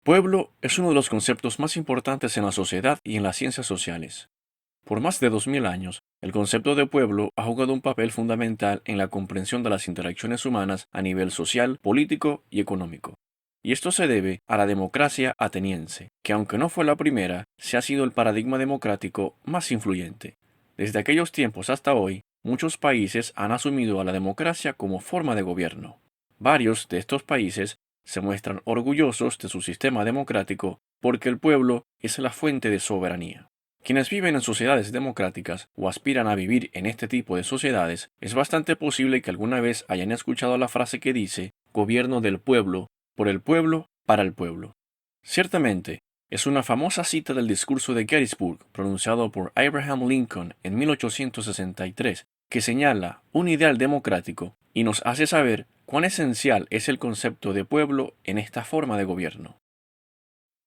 Pueblo es uno de los conceptos más importantes en la sociedad y en las ciencias sociales. Por más de 2000 años, el concepto de pueblo ha jugado un papel fundamental en la comprensión de las interacciones humanas a nivel social, político y económico. Y esto se debe a la democracia ateniense, que aunque no fue la primera, se ha sido el paradigma democrático más influyente. Desde aquellos tiempos hasta hoy, muchos países han asumido a la democracia como forma de gobierno. Varios de estos países se muestran orgullosos de su sistema democrático porque el pueblo es la fuente de soberanía. Quienes viven en sociedades democráticas o aspiran a vivir en este tipo de sociedades, es bastante posible que alguna vez hayan escuchado la frase que dice gobierno del pueblo, por el pueblo, para el pueblo. Ciertamente, es una famosa cita del discurso de Gettysburg pronunciado por Abraham Lincoln en 1863, que señala un ideal democrático y nos hace saber cuán esencial es el concepto de pueblo en esta forma de gobierno.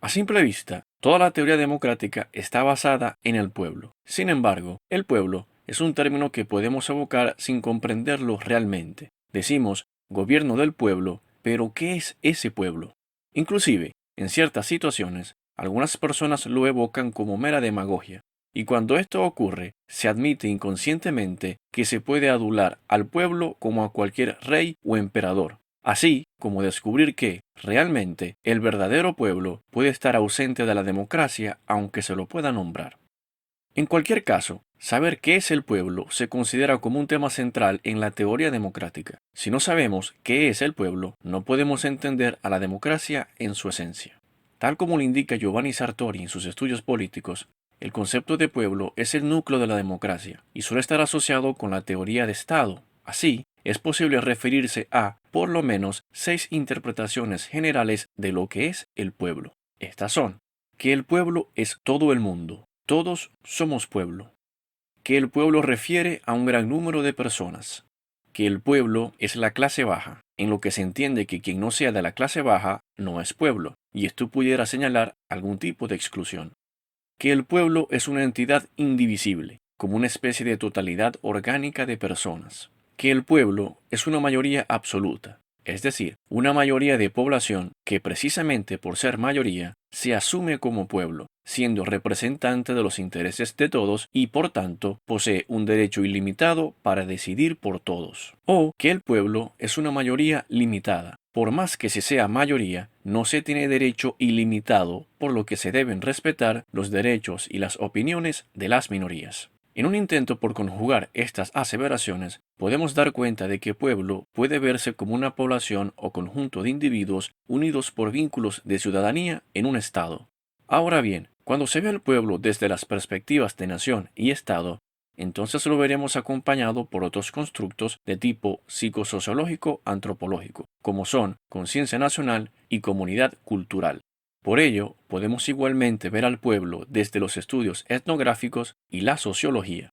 A simple vista, toda la teoría democrática está basada en el pueblo. Sin embargo, el pueblo es un término que podemos evocar sin comprenderlo realmente. Decimos gobierno del pueblo, pero ¿qué es ese pueblo? Inclusive, en ciertas situaciones, algunas personas lo evocan como mera demagogia, y cuando esto ocurre, se admite inconscientemente que se puede adular al pueblo como a cualquier rey o emperador, así como descubrir que, realmente, el verdadero pueblo puede estar ausente de la democracia aunque se lo pueda nombrar. En cualquier caso, saber qué es el pueblo se considera como un tema central en la teoría democrática. Si no sabemos qué es el pueblo, no podemos entender a la democracia en su esencia. Tal como lo indica Giovanni Sartori en sus estudios políticos, el concepto de pueblo es el núcleo de la democracia y suele estar asociado con la teoría de Estado. Así, es posible referirse a, por lo menos, 6 interpretaciones generales de lo que es el pueblo. Estas son: que el pueblo es todo el mundo, todos somos pueblo; que el pueblo refiere a un gran número de personas; que el pueblo es la clase baja, en lo que se entiende que quien no sea de la clase baja no es pueblo, y esto pudiera señalar algún tipo de exclusión; que el pueblo es una entidad indivisible, como una especie de totalidad orgánica de personas; que el pueblo es una mayoría absoluta, es decir, una mayoría de población que precisamente por ser mayoría se asume como pueblo, siendo representante de los intereses de todos y por tanto posee un derecho ilimitado para decidir por todos; o que el pueblo es una mayoría limitada. Por más que se sea mayoría, no se tiene derecho ilimitado, por lo que se deben respetar los derechos y las opiniones de las minorías. En un intento por conjugar estas aseveraciones, podemos dar cuenta de que pueblo puede verse como una población o conjunto de individuos unidos por vínculos de ciudadanía en un Estado. Ahora bien, cuando se ve al pueblo desde las perspectivas de nación y Estado, entonces lo veremos acompañado por otros constructos de tipo psicosociológico-antropológico, como son conciencia nacional y comunidad cultural. Por ello, podemos igualmente ver al pueblo desde los estudios etnográficos y la sociología.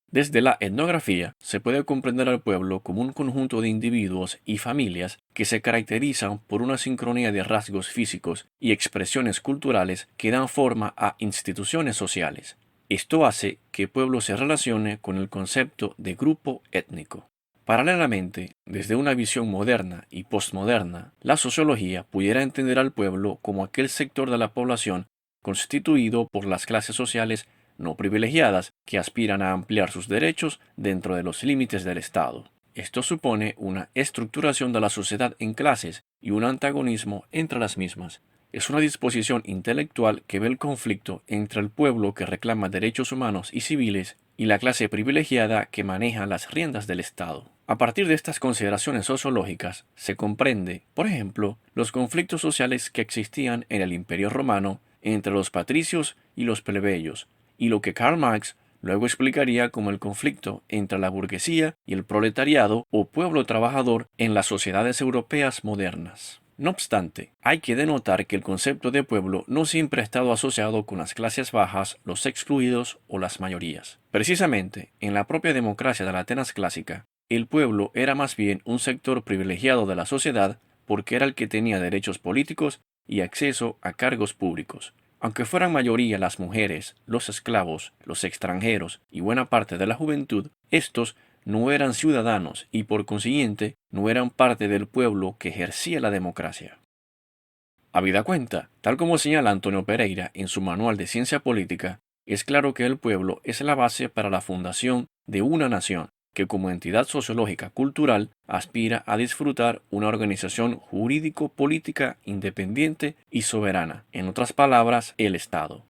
Desde la etnografía se puede comprender al pueblo como un conjunto de individuos y familias que se caracterizan por una sincronía de rasgos físicos y expresiones culturales que dan forma a instituciones sociales. Esto hace que pueblo se relacione con el concepto de grupo étnico. Paralelamente, desde una visión moderna y postmoderna, la sociología pudiera entender al pueblo como aquel sector de la población constituido por las clases sociales no privilegiadas que aspiran a ampliar sus derechos dentro de los límites del Estado. Esto supone una estructuración de la sociedad en clases y un antagonismo entre las mismas. Es una disposición intelectual que ve el conflicto entre el pueblo que reclama derechos humanos y civiles y la clase privilegiada que maneja las riendas del Estado. A partir de estas consideraciones sociológicas, se comprende, por ejemplo, los conflictos sociales que existían en el Imperio Romano entre los patricios y los plebeyos, y lo que Karl Marx luego explicaría como el conflicto entre la burguesía y el proletariado o pueblo trabajador en las sociedades europeas modernas. No obstante, hay que denotar que el concepto de pueblo no siempre ha estado asociado con las clases bajas, los excluidos o las mayorías. Precisamente, en la propia democracia de la Atenas clásica, el pueblo era más bien un sector privilegiado de la sociedad porque era el que tenía derechos políticos y acceso a cargos públicos. Aunque fueran mayoría las mujeres, los esclavos, los extranjeros y buena parte de la juventud, estos no eran ciudadanos y por consiguiente no eran parte del pueblo que ejercía la democracia. Habida cuenta, tal como señala Antonio Pereira en su Manual de Ciencia Política, es claro que el pueblo es la base para la fundación de una nación, que como entidad sociológica cultural aspira a disfrutar una organización jurídico-política independiente y soberana, en otras palabras, el Estado.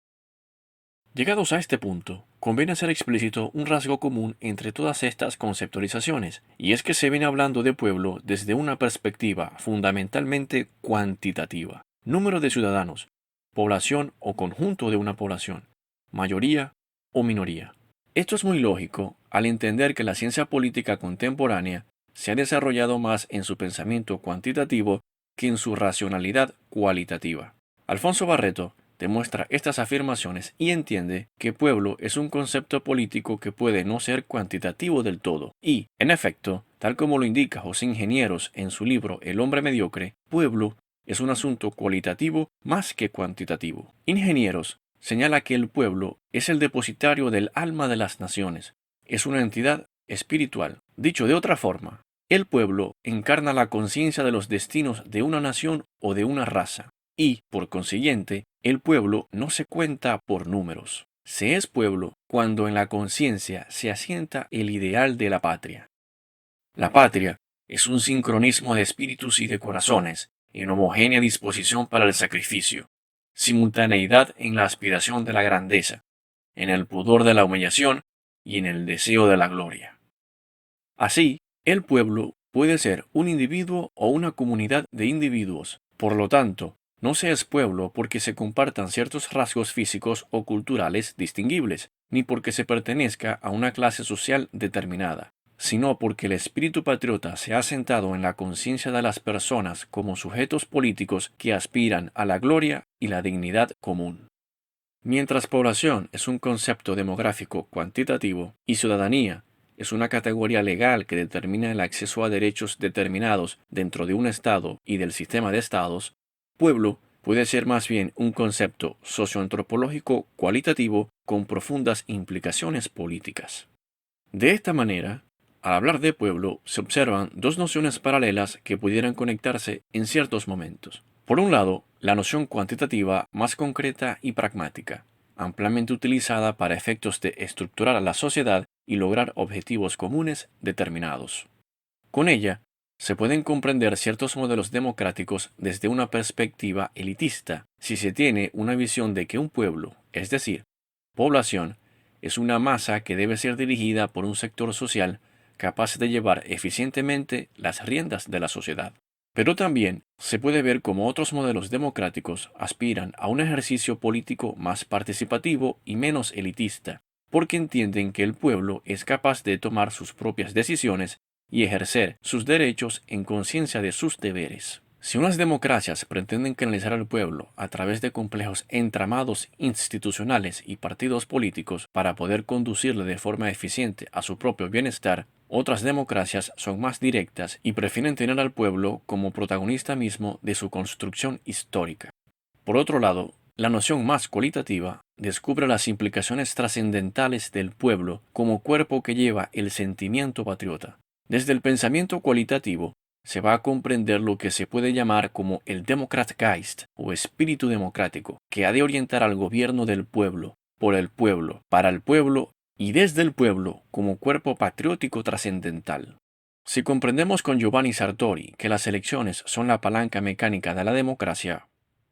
Llegados a este punto, conviene hacer explícito un rasgo común entre todas estas conceptualizaciones, y es que se viene hablando de pueblo desde una perspectiva fundamentalmente cuantitativa. Número de ciudadanos, población o conjunto de una población, mayoría o minoría. Esto es muy lógico al entender que la ciencia política contemporánea se ha desarrollado más en su pensamiento cuantitativo que en su racionalidad cualitativa. Alfonso Barreto demuestra estas afirmaciones y entiende que pueblo es un concepto político que puede no ser cuantitativo del todo. Y, en efecto, tal como lo indica José Ingenieros en su libro El hombre mediocre, pueblo es un asunto cualitativo más que cuantitativo. Ingenieros señala que el pueblo es el depositario del alma de las naciones, es una entidad espiritual. Dicho de otra forma, el pueblo encarna la conciencia de los destinos de una nación o de una raza. Y, por consiguiente, el pueblo no se cuenta por números. Se es pueblo cuando en la conciencia se asienta el ideal de la patria. La patria es un sincronismo de espíritus y de corazones, en homogénea disposición para el sacrificio, simultaneidad en la aspiración de la grandeza, en el pudor de la humillación y en el deseo de la gloria. Así, el pueblo puede ser un individuo o una comunidad de individuos. Por lo tanto, no se es pueblo porque se compartan ciertos rasgos físicos o culturales distinguibles, ni porque se pertenezca a una clase social determinada, sino porque el espíritu patriota se ha asentado en la conciencia de las personas como sujetos políticos que aspiran a la gloria y la dignidad común. Mientras población es un concepto demográfico cuantitativo y ciudadanía es una categoría legal que determina el acceso a derechos determinados dentro de un Estado y del sistema de estados, pueblo puede ser más bien un concepto socioantropológico cualitativo con profundas implicaciones políticas. De esta manera, al hablar de pueblo, se observan dos nociones paralelas que pudieran conectarse en ciertos momentos. Por un lado, la noción cuantitativa más concreta y pragmática, ampliamente utilizada para efectos de estructurar a la sociedad y lograr objetivos comunes determinados. Con ella, se pueden comprender ciertos modelos democráticos desde una perspectiva elitista, si se tiene una visión de que un pueblo, es decir, población, es una masa que debe ser dirigida por un sector social capaz de llevar eficientemente las riendas de la sociedad. Pero también se puede ver cómo otros modelos democráticos aspiran a un ejercicio político más participativo y menos elitista, porque entienden que el pueblo es capaz de tomar sus propias decisiones y ejercer sus derechos en conciencia de sus deberes. Si unas democracias pretenden canalizar al pueblo a través de complejos entramados institucionales y partidos políticos para poder conducirle de forma eficiente a su propio bienestar, otras democracias son más directas y prefieren tener al pueblo como protagonista mismo de su construcción histórica. Por otro lado, la noción más cualitativa descubre las implicaciones trascendentales del pueblo como cuerpo que lleva el sentimiento patriota. Desde el pensamiento cualitativo, se va a comprender lo que se puede llamar como el Demokratgeist o espíritu democrático, que ha de orientar al gobierno del pueblo, por el pueblo, para el pueblo y desde el pueblo como cuerpo patriótico trascendental. Si comprendemos con Giovanni Sartori que las elecciones son la palanca mecánica de la democracia,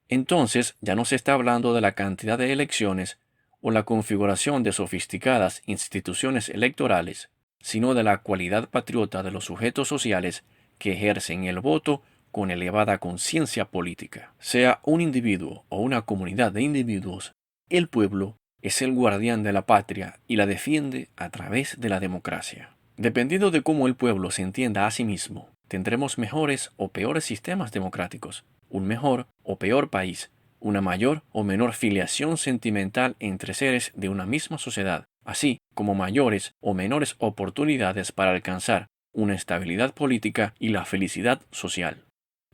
entonces ya no se está hablando de la cantidad de elecciones o la configuración de sofisticadas instituciones electorales, sino de la cualidad patriota de los sujetos sociales que ejercen el voto con elevada conciencia política. Sea un individuo o una comunidad de individuos, el pueblo es el guardián de la patria y la defiende a través de la democracia. Dependiendo de cómo el pueblo se entienda a sí mismo, tendremos mejores o peores sistemas democráticos, un mejor o peor país, una mayor o menor filiación sentimental entre seres de una misma sociedad, así como mayores o menores oportunidades para alcanzar una estabilidad política y la felicidad social.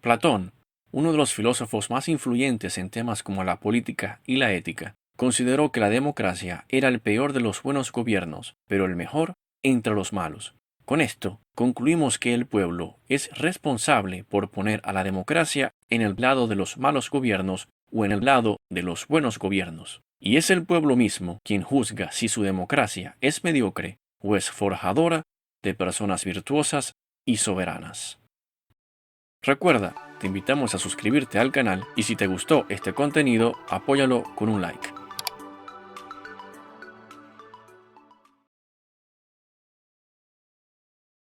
Platón, uno de los filósofos más influyentes en temas como la política y la ética, consideró que la democracia era el peor de los buenos gobiernos, pero el mejor entre los malos. Con esto, concluimos que el pueblo es responsable por poner a la democracia en el lado de los malos gobiernos o en el lado de los buenos gobiernos. Y es el pueblo mismo quien juzga si su democracia es mediocre o es forjadora de personas virtuosas y soberanas. Recuerda, te invitamos a suscribirte al canal y si te gustó este contenido, apóyalo con un like.